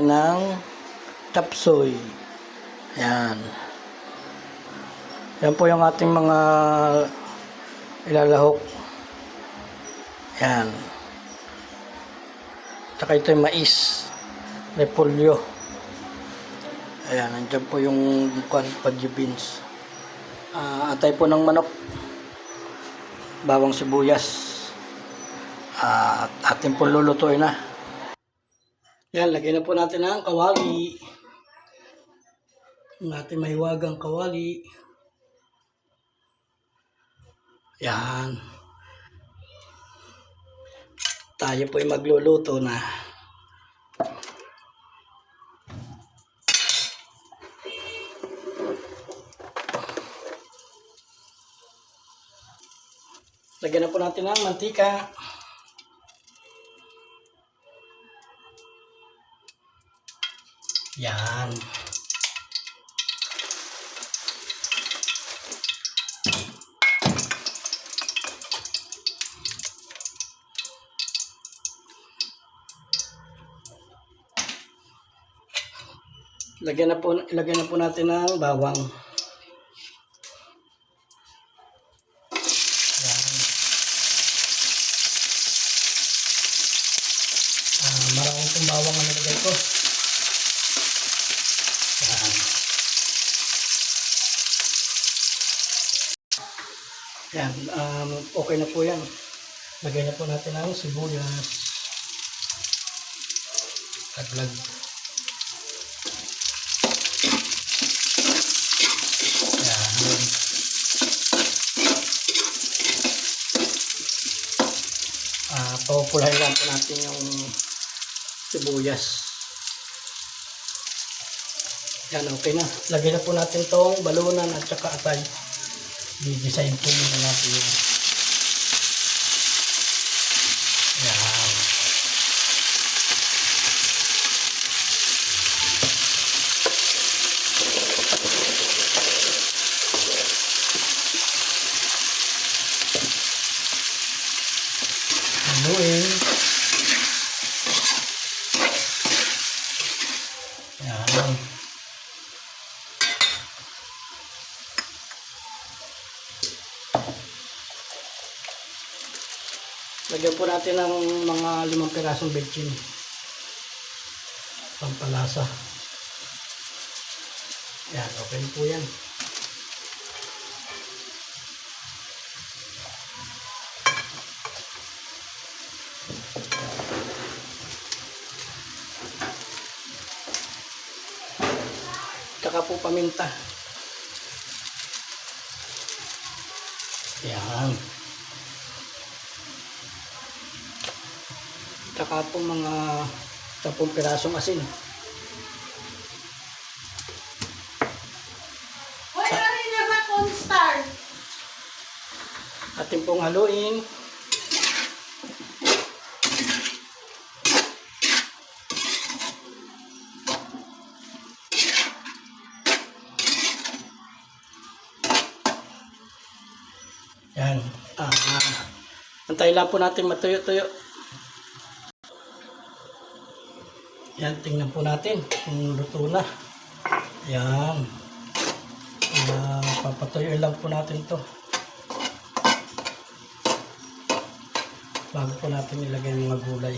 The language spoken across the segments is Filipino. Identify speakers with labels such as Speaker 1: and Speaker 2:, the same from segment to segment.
Speaker 1: natin ng chapsuy. Yan. Yan po yung ating mga ilalahok. Yan. Tsaka ito yung mais. Repolyo. Ayan, nandiyan po yung padyo beans. Atay po ng manok. Bawang sibuyas. At atin po lulutuin na. Yan, lagyan na po natin ang kawali. Ang ating mahiwagang kawali. Yan. Tayo po ay magluluto na. Lagyan na po natin ng mantika. Yan. Ilagyan na po natin ng bawang. Maraming pong bawang ang nilagay ko. Yan. Okay na po yan. Lagay na po natin ang sibuyas. Taglag. Yan. Papupulahin lang po natin yung sibuyas. Yan, okay na. Lagay na po natin tong balunan at saka atay. Di-design po muna natin yun. Yan. Haluin. Yan. Lagyan po natin ng mga 5 pirasong bechin. Pampalasa. Yan, okay po yan. Tsaka po paminta. Yan. Tsaka po mga 10 pirasong asin.
Speaker 2: Hoy, ari na ba cornstar?
Speaker 1: Atin pong haluin. Yan. Antayin lang po natin matuyo-tuyo. Yan, tingnan po natin kung luto na. Yan. Papatuyuin lang po natin to bago po natin ilagay yung mga gulay.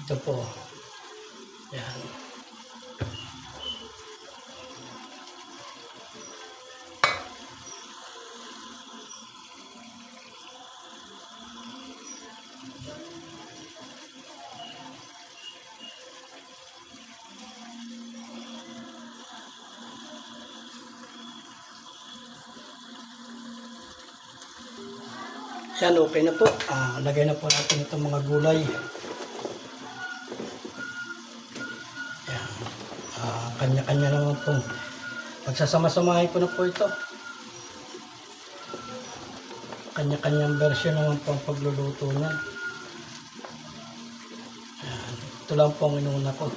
Speaker 1: Ito po. Yan. Yan, okay na po. Lagay na po natin itong mga gulay. Yan. Kanya-kanya naman po. Pagsasama-samahin ko na po ito. Kanya-kanyang version naman po ang pagluluto niya. Yan. Ito lang po ang inuna ko.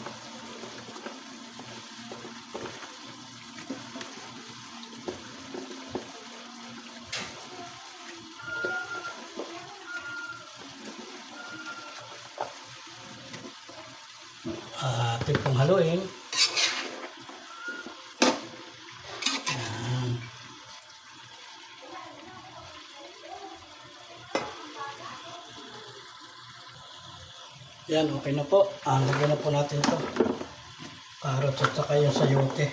Speaker 1: Atin pong haluin. Yan, okay na po. Lagyan na po natin ito. Carrots at saka yung sayote.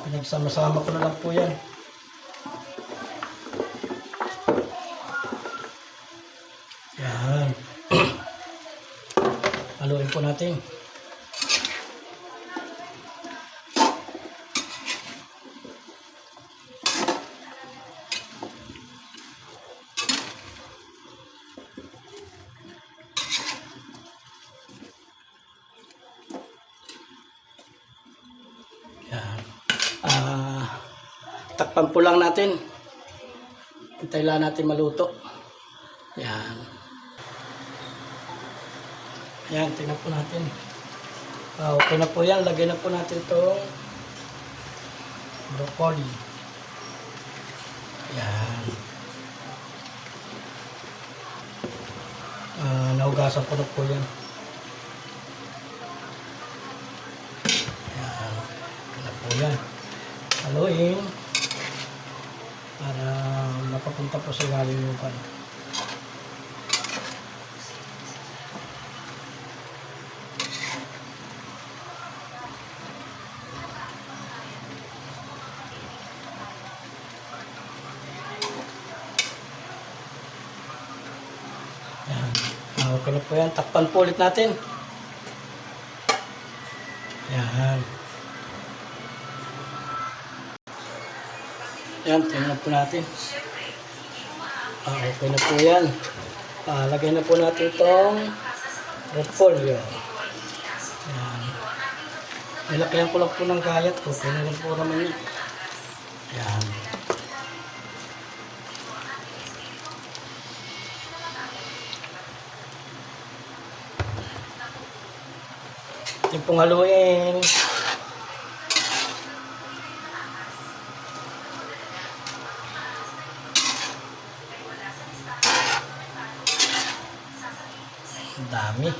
Speaker 1: Pinagsama-sama ko na lang po yan. Yan. Haluin po natin. Yan. Takpan po lang natin. Hintay lang natin maluto. Yan. Yan, tingnan po natin. Okay na po yan. Lagyan na po natin itong broccoli. Yan. Nahugasan ko na po yan. Yan. Ito na po yan. Haluin. Para mapapunta po sa ilalim yung pan. Yan. Okay na po yan. Takpan po ulit natin. Yan. Yan, tingnan po natin. Okay na po yan. Lagay na po natin itong repolyo. Yan. Nilakayan ko lang po ng gayat. Okay na lang po naman yan. Yan. Ito pong haluin. Ang dami.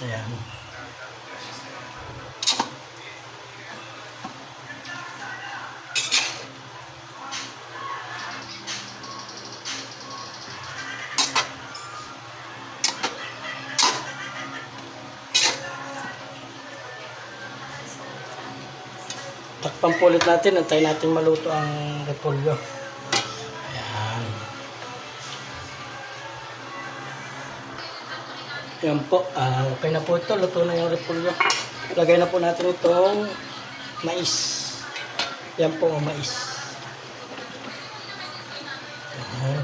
Speaker 1: Ayan. Takpan po ulit natin. Antayin natin maluto ang repolyo. Ayan. Yan po. Okay na po ito. Luto na yung repolyo. Lagay na po natin itong mais. Yan po ang mais. Ayan.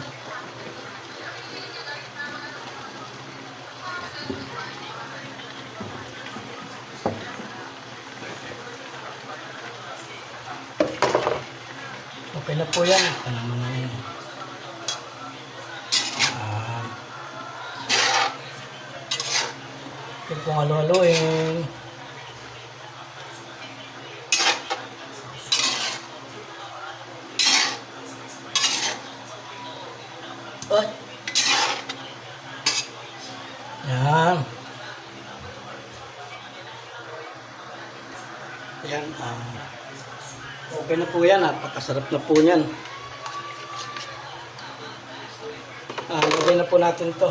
Speaker 1: Okay na po yan. Ito naman na yun. Ito pong halo-haloin. Ay. Yan. Yan. Okay na po yan. Napakasarap na po yan. Lagay na po natin ito.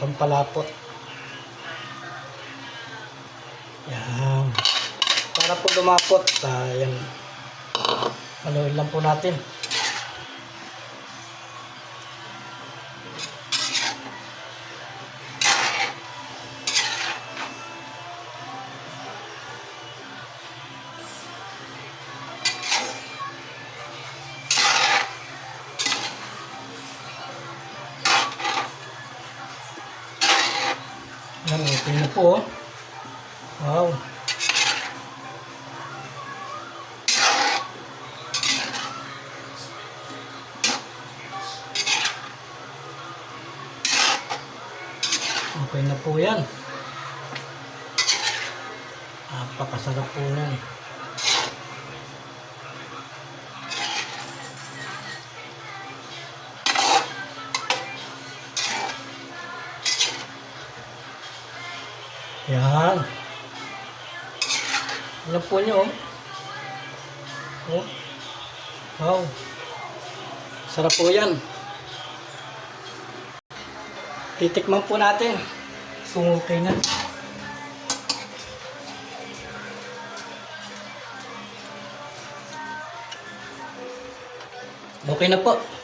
Speaker 1: Pampalapot. Yan. Para po lumapot. Yan. Haluin lang po natin. Yan, okay na po. Wow. Okay na po yan. Napakasarap po yan. Yan. Alam po nyo, oh. Oh. Wow. Sarap po yan. Titikman po natin kung okay na. Okay na po.